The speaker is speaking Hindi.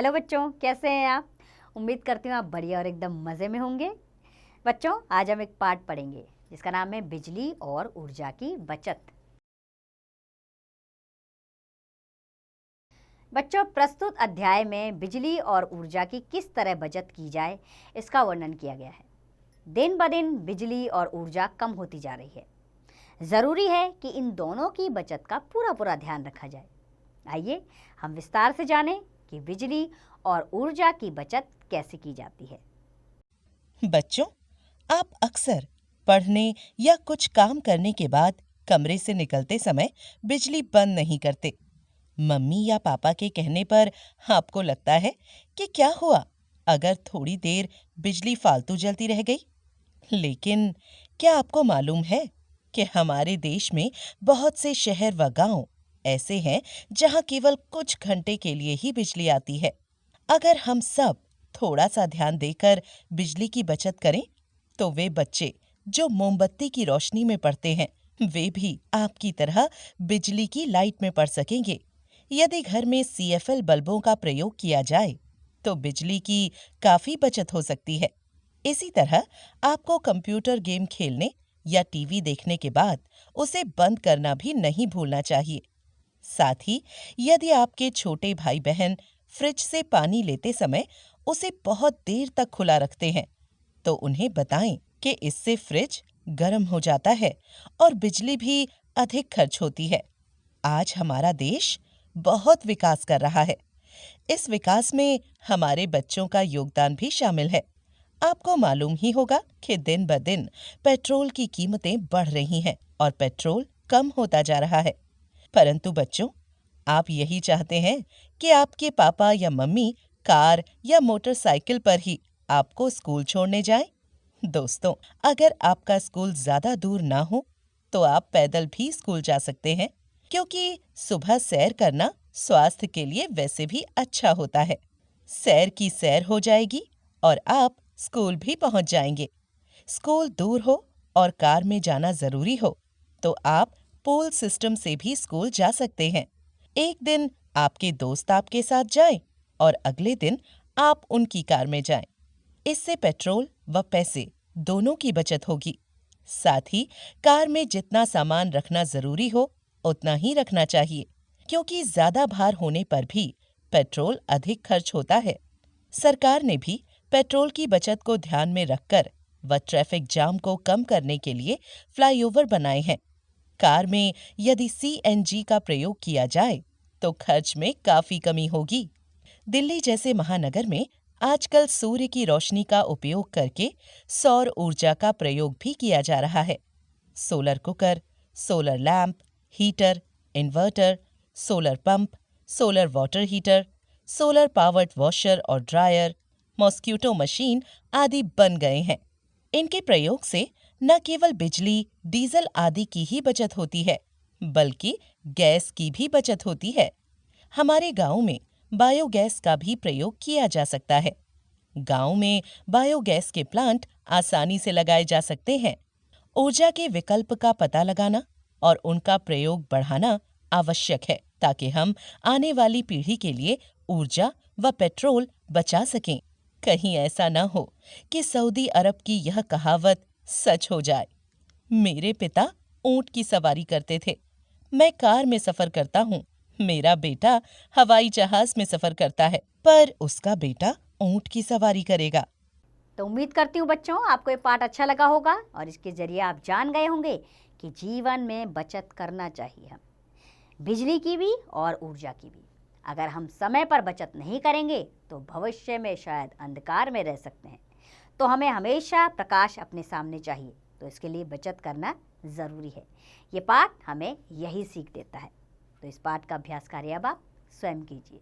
हेलो बच्चों, कैसे हैं आप? उम्मीद करती हूँ आप बढ़िया और एकदम मज़े में होंगे। बच्चों, आज हम एक पाठ पढ़ेंगे जिसका नाम है बिजली और ऊर्जा की बचत। बच्चों, प्रस्तुत अध्याय में बिजली और ऊर्जा की किस तरह बचत की जाए इसका वर्णन किया गया है। दिन ब दिन बिजली और ऊर्जा कम होती जा रही है। ज़रूरी है कि इन दोनों की बचत का पूरा ध्यान रखा जाए। आइए हम विस्तार से जानें कि बिजली और ऊर्जा की बचत कैसे की जाती है। बच्चों, आप अक्सर पढ़ने या कुछ काम करने के बाद कमरे से निकलते समय बिजली बंद नहीं करते। मम्मी या पापा के कहने पर आपको लगता है कि क्या हुआ अगर थोड़ी देर बिजली फालतू जलती रह गई। लेकिन क्या आपको मालूम है कि हमारे देश में बहुत से शहर व गांव ऐसे हैं जहां केवल कुछ घंटे के लिए ही बिजली आती है। अगर हम सब थोड़ा सा ध्यान देकर बिजली की बचत करें तो वे बच्चे जो मोमबत्ती की रोशनी में पढ़ते हैं वे भी आपकी तरह बिजली की लाइट में पढ़ सकेंगे। यदि घर में सीएफएल बल्बों का प्रयोग किया जाए तो बिजली की काफी बचत हो सकती है। इसी तरह आपको कंप्यूटर गेम खेलने या टीवी देखने के बाद उसे बंद करना भी नहीं भूलना चाहिए। साथ ही यदि आपके छोटे भाई बहन फ्रिज से पानी लेते समय उसे बहुत देर तक खुला रखते हैं तो उन्हें बताएं कि इससे फ्रिज गर्म हो जाता है और बिजली भी अधिक खर्च होती है। आज हमारा देश बहुत विकास कर रहा है। इस विकास में हमारे बच्चों का योगदान भी शामिल है। आपको मालूम ही होगा कि दिन ब दिन पेट्रोल की कीमतें बढ़ रही हैं और पेट्रोल कम होता जा रहा है। परंतु बच्चों, आप यही चाहते हैं कि आपके पापा या मम्मी कार या मोटरसाइकिल पर ही आपको स्कूल छोड़ने जाएं? दोस्तों, अगर आपका स्कूल ज्यादा दूर ना हो तो आप पैदल भी स्कूल जा सकते हैं, क्योंकि सुबह सैर करना स्वास्थ्य के लिए वैसे भी अच्छा होता है। सैर की सैर हो जाएगी और आप स्कूल भी पहुंच जाएंगे। स्कूल दूर हो और कार में जाना जरूरी हो तो आप पूल सिस्टम से भी स्कूल जा सकते हैं। एक दिन आपके दोस्त आपके साथ जाएं और अगले दिन आप उनकी कार में जाएं। इससे पेट्रोल व पैसे दोनों की बचत होगी। साथ ही कार में जितना सामान रखना जरूरी हो उतना ही रखना चाहिए, क्योंकि ज्यादा भार होने पर भी पेट्रोल अधिक खर्च होता है। सरकार ने भी पेट्रोल की बचत को ध्यान में रखकर व ट्रैफिक जाम को कम करने के लिए फ्लाईओवर बनाए हैं। कार में यदि सीएनजी का प्रयोग किया जाए तो खर्च में काफी कमी होगी। दिल्ली जैसे महानगर में आजकल सूर्य की रोशनी का उपयोग करके सौर ऊर्जा का प्रयोग भी किया जा रहा है। Solar cooker, solar lamp, heater, inverter, solar pump, solar water heater, solar powered washer और ड्रायर, मॉस्क्यूटो मशीन आदि बन गए हैं। इनके प्रयोग से न केवल बिजली, डीजल आदि की ही बचत होती है, बल्कि गैस की भी बचत होती है। हमारे गांव में बायोगैस का भी प्रयोग किया जा सकता है। गांव में बायोगैस के प्लांट आसानी से लगाए जा सकते हैं। ऊर्जा के विकल्प का पता लगाना और उनका प्रयोग बढ़ाना आवश्यक है, ताकि हम आने वाली पीढ़ी के लिए ऊर्जा व पेट्रोल बचा सकें। कहीं ऐसा न हो कि सऊदी अरब की यह कहावत सच हो जाए। मेरे पिता ऊंट की सवारी करते थे, मैं कार में सफर करता हूँ। मेरा बेटा हवाई जहाज में सफर करता है, पर उसका बेटा ऊंट की सवारी करेगा। तो उम्मीद करती हूँ बच्चों आपको ये पाठ अच्छा लगा होगा और इसके जरिए आप जान गए होंगे कि जीवन में बचत करना चाहिए हम, बिजली की भी और ऊर्जा की भी। अगर हम समय पर बचत नहीं करेंगे तो भविष्य में शायद अंधकार में रह सकते हैं। तो हमें हमेशा प्रकाश अपने सामने चाहिए, तो इसके लिए बचत करना ज़रूरी है। ये पाठ हमें यही सीख देता है। तो इस पाठ का अभ्यास कार्य अब आप स्वयं कीजिए।